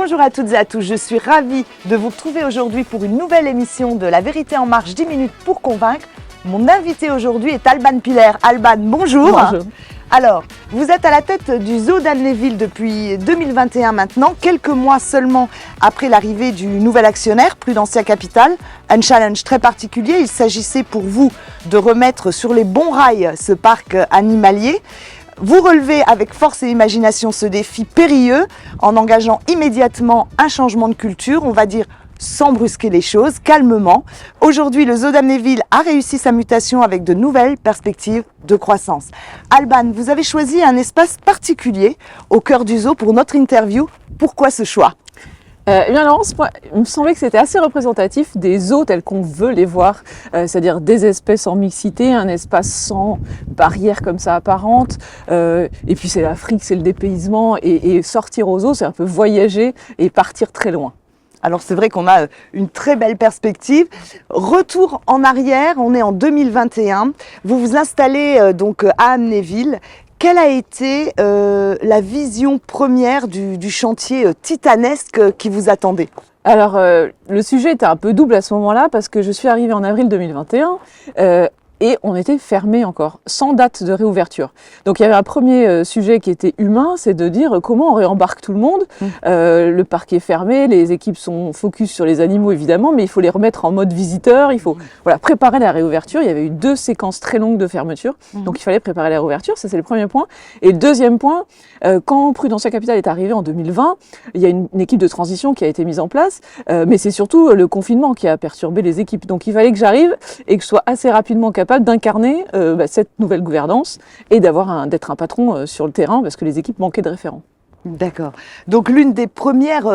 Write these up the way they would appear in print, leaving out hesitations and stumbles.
Bonjour à toutes et à tous, je suis ravie de vous retrouver aujourd'hui pour une nouvelle émission de La Vérité en Marche, 10 minutes pour convaincre. Mon invité aujourd'hui est Alban Piller. Alban, bonjour. Bonjour. Alors, vous êtes à la tête du zoo d'Amnéville depuis 2021 maintenant, quelques mois seulement après l'arrivée du nouvel actionnaire, Prudentia Capital. Un challenge très particulier, il s'agissait pour vous de remettre sur les bons rails ce parc animalier. Vous relevez avec force et imagination ce défi périlleux en engageant immédiatement un changement de culture, on va dire sans brusquer les choses, calmement. Aujourd'hui, le zoo d'Amnéville a réussi sa mutation avec de nouvelles perspectives de croissance. Alban, vous avez choisi un espace particulier au cœur du zoo pour notre interview. Pourquoi ce choix ? Eh bien Laurence, il me semblait que c'était assez représentatif des zoos tels qu'on veut les voir, c'est-à-dire des espèces en mixité, un espace sans barrière comme ça apparente, et puis c'est l'Afrique, c'est le dépaysement, et sortir aux zoos, c'est un peu voyager et partir très loin. Alors c'est vrai qu'on a une très belle perspective. Retour en arrière, on est en 2021, vous vous installez donc à Amnéville. Quelle a été la vision première du chantier titanesque qui vous attendait ? Alors, le sujet était un peu double à ce moment-là parce que je suis arrivée en avril 2021 et on était fermé encore, sans date de réouverture. Donc il y avait un premier sujet qui était humain, c'est de dire comment on réembarque tout le monde. Le parc est fermé, les équipes sont focus sur les animaux évidemment, mais il faut les remettre en mode visiteur, il faut préparer la réouverture. Il y avait eu 2 séquences très longues de fermeture, donc il fallait préparer la réouverture, ça c'est le premier point. Et le deuxième point, quand Prudentia Capital est arrivé en 2020, il y a une équipe de transition qui a été mise en place, mais c'est surtout le confinement qui a perturbé les équipes. Donc il fallait que j'arrive et que je sois assez rapidement capable d'incarner cette nouvelle gouvernance et d'être un patron sur le terrain parce que les équipes manquaient de référents. D'accord. Donc l'une des premières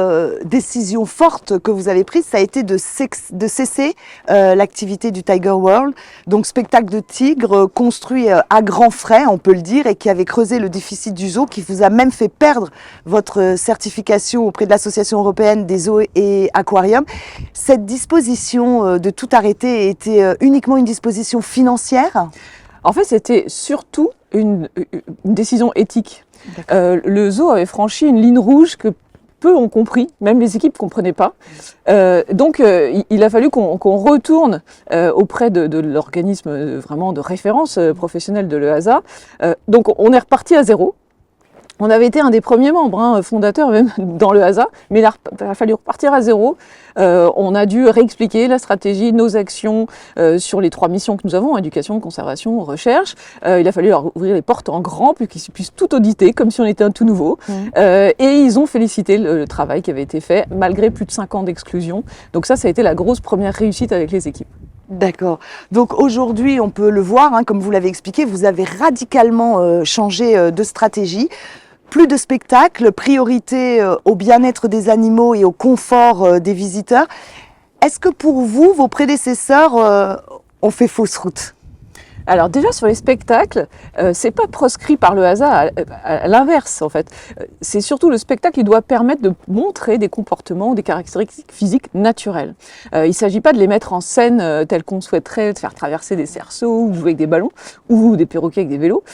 décisions fortes que vous avez prises, ça a été de cesser l'activité du Tiger World, donc spectacle de tigres construit à grands frais, on peut le dire, et qui avait creusé le déficit du zoo, qui vous a même fait perdre votre certification auprès de l'Association européenne des zoos et aquariums. Cette disposition de tout arrêter était uniquement une disposition financière ? En fait, c'était surtout une décision éthique. Le zoo avait franchi une ligne rouge que peu ont compris, même les équipes ne comprenaient pas. Donc il a fallu qu'on retourne auprès de l'organisme vraiment de référence professionnelle de l'EASA. Donc on est reparti à zéro. On avait été un des premiers membres, fondateurs même dans le HASA, mais il a fallu repartir à zéro. On a dû réexpliquer la stratégie, nos actions sur les 3 missions que nous avons, éducation, conservation, recherche. Il a fallu leur ouvrir les portes en grand pour qu'ils puissent tout auditer comme si on était un tout nouveau. Et ils ont félicité le travail qui avait été fait malgré plus de 5 ans d'exclusion. Donc ça a été la grosse première réussite avec les équipes. D'accord. Donc aujourd'hui, on peut le voir, comme vous l'avez expliqué, vous avez radicalement changé de stratégie. Plus de spectacles, priorité au bien-être des animaux et au confort des visiteurs. Est-ce que pour vous, vos prédécesseurs ont fait fausse route ? Alors déjà sur les spectacles, c'est pas proscrit par le HASA, à l'inverse en fait. C'est surtout le spectacle qui doit permettre de montrer des comportements, des caractéristiques physiques naturelles. Il s'agit pas de les mettre en scène tels qu'on souhaiterait, de faire traverser des cerceaux ou jouer avec des ballons ou des perroquets avec des vélos.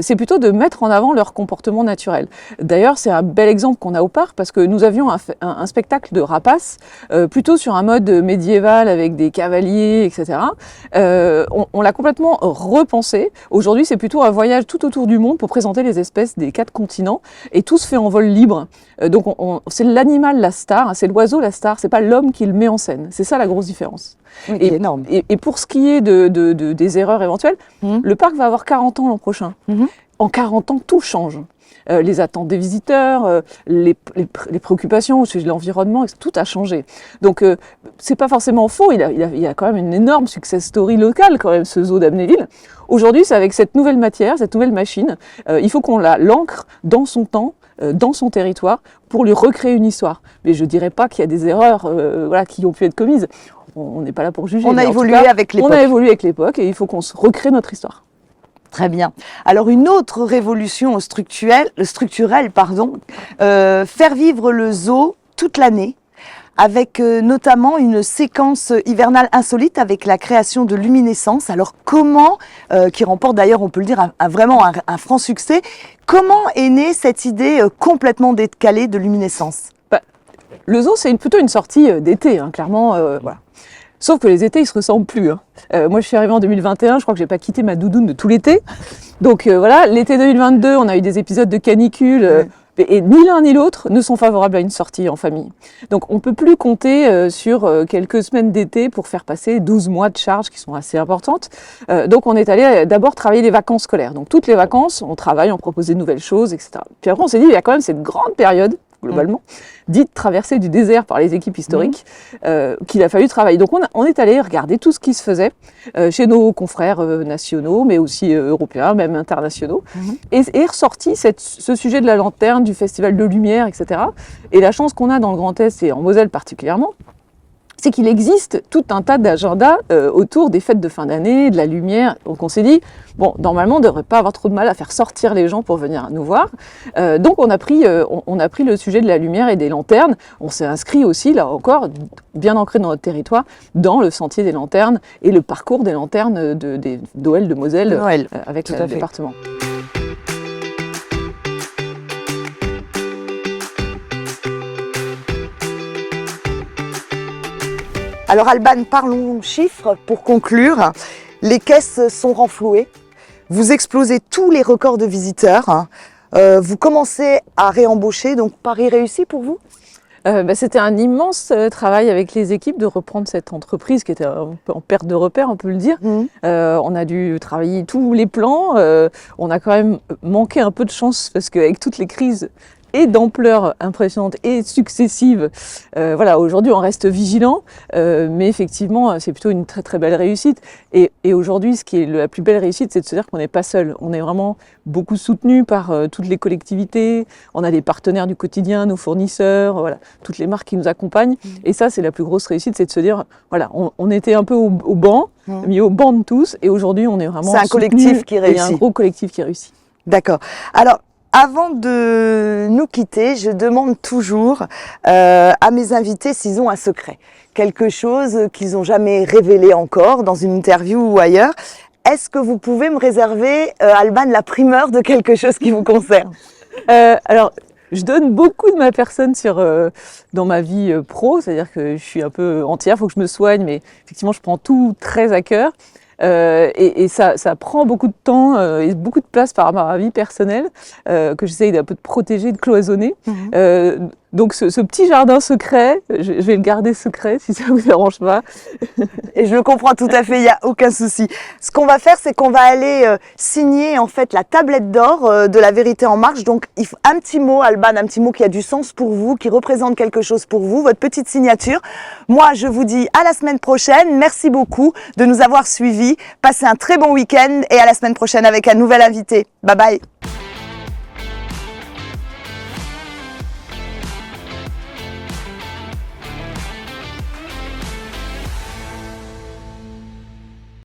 C'est plutôt de mettre en avant leur comportement naturel. D'ailleurs, c'est un bel exemple qu'on a au parc parce que nous avions un spectacle de rapaces plutôt sur un mode médiéval avec des cavaliers, etc. On l'a complètement repensé. Aujourd'hui, c'est plutôt un voyage tout autour du monde pour présenter les espèces des 4 continents et tout se fait en vol libre. Donc c'est l'animal la star, c'est l'oiseau la star, c'est pas l'homme qui le met en scène. C'est ça la grosse différence. Oui, c'est énorme. Et pour ce qui est des erreurs éventuelles, le parc va avoir 40 ans l'an prochain. En 40 ans, tout change. Les attentes des visiteurs, les préoccupations, l'environnement, tout a changé. Donc c'est pas forcément faux, il y a quand même une énorme success story locale quand même, ce zoo d'Amnéville. Aujourd'hui, c'est avec cette nouvelle matière, cette nouvelle machine, il faut qu'on l'ancre dans son temps, dans son territoire, pour lui recréer une histoire. Mais je dirais pas qu'il y a des erreurs qui ont pu être commises. On n'est pas là pour juger. On a évolué avec l'époque. On a évolué avec l'époque et il faut qu'on se recrée notre histoire. Très bien. Alors une autre révolution structurelle, faire vivre le zoo toute l'année, avec notamment une séquence hivernale insolite avec la création de luminescence. Alors comment, qui remporte d'ailleurs, on peut le dire, vraiment un franc succès, comment est née cette idée complètement décalée de luminescence ? Le zoo, c'est plutôt une sortie d'été, hein, clairement. Voilà. Sauf que les étés, ils se ressemblent plus. Hein. Moi, je suis arrivée en 2021, je crois que j'ai pas quitté ma doudoune de tout l'été. Donc voilà, l'été 2022, on a eu des épisodes de canicule. Et ni l'un ni l'autre ne sont favorables à une sortie en famille. Donc on peut plus compter sur quelques semaines d'été pour faire passer 12 mois de charges qui sont assez importantes. Donc on est allé d'abord travailler les vacances scolaires. Donc toutes les vacances, on travaille, on propose des nouvelles choses, etc. Puis après on s'est dit, il y a quand même cette grande période globalement, dite traversée du désert par les équipes historiques, qu'il a fallu travailler. Donc on est allé regarder tout ce qui se faisait chez nos confrères nationaux, mais aussi européens, même internationaux, et est ressorti ce sujet de la lanterne, du festival de lumière, etc. Et la chance qu'on a dans le Grand Est, et en Moselle particulièrement, c'est qu'il existe tout un tas d'agendas autour des fêtes de fin d'année, de la lumière. Donc on s'est dit, bon, normalement, on ne devrait pas avoir trop de mal à faire sortir les gens pour venir nous voir. Donc on a pris le sujet de la lumière et des lanternes. On s'est inscrit aussi, là encore, bien ancré dans notre territoire, dans le sentier des lanternes et le parcours des lanternes d'OL de Moselle avec le département. Alors Alban, parlons chiffres pour conclure. Les caisses sont renflouées. Vous explosez tous les records de visiteurs. Vous commencez à réembaucher, donc pari réussi pour vous ? C'était un immense travail avec les équipes de reprendre cette entreprise qui était un peu en perte de repère, on peut le dire. On a dû travailler tous les plans. On a quand même manqué un peu de chance parce qu'avec toutes les crises et d'ampleur impressionnante et successive. Voilà, aujourd'hui on reste vigilant, mais effectivement c'est plutôt une très très belle réussite. Et aujourd'hui, ce qui est la plus belle réussite, c'est de se dire qu'on n'est pas seul. On est vraiment beaucoup soutenu par toutes les collectivités. On a des partenaires du quotidien, nos fournisseurs, voilà, toutes les marques qui nous accompagnent. Et ça, c'est la plus grosse réussite, c'est de se dire, voilà, on était un peu au banc, mis au banc de tous, et aujourd'hui on est vraiment. C'est un collectif qui réussit. Il y a un gros collectif qui réussit. D'accord. Alors, avant de nous quitter, je demande toujours à mes invités s'ils ont un secret, quelque chose qu'ils n'ont jamais révélé encore dans une interview ou ailleurs. Est-ce que vous pouvez me réserver, Alban, la primeur de quelque chose qui vous concerne ? Alors, je donne beaucoup de ma personne dans ma vie pro, c'est-à-dire que je suis un peu entière, il faut que je me soigne, mais effectivement, je prends tout très à cœur. Et ça prend beaucoup de temps et beaucoup de place par rapport à ma vie personnelle que j'essaye d'un peu de protéger, de cloisonner. Donc ce petit jardin secret, je vais le garder secret si ça vous dérange pas. Et je le comprends tout à fait, il n'y a aucun souci. Ce qu'on va faire, c'est qu'on va aller signer en fait la tablette d'or de la vérité en marche. Donc il faut un petit mot, Alban, un petit mot qui a du sens pour vous, qui représente quelque chose pour vous, votre petite signature. Moi, je vous dis à la semaine prochaine. Merci beaucoup de nous avoir suivis. Passez un très bon week-end et à la semaine prochaine avec un nouvel invité. Bye bye.